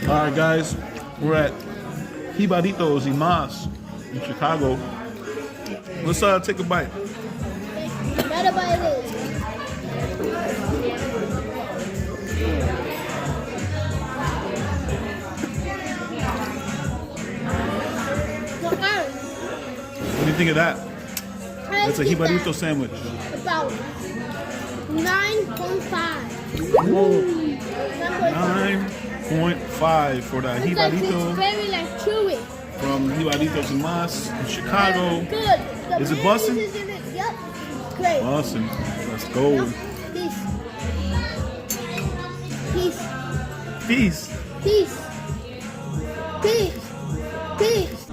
Alright guys, we're at Jibaritos y Más in Chicago. Let's take a bite. Better buy this. What do you think of that? It's a Jibarito sandwich. About 9.5. 9.5 for the It's Jibarito very chewy. from Jibaritos y Más in Chicago. Good. The Is it mayonnaise bussin'? is in it. Yep. Great. Awesome. Let's go. Peace. Peace. Peace. Peace. Peace. Peace.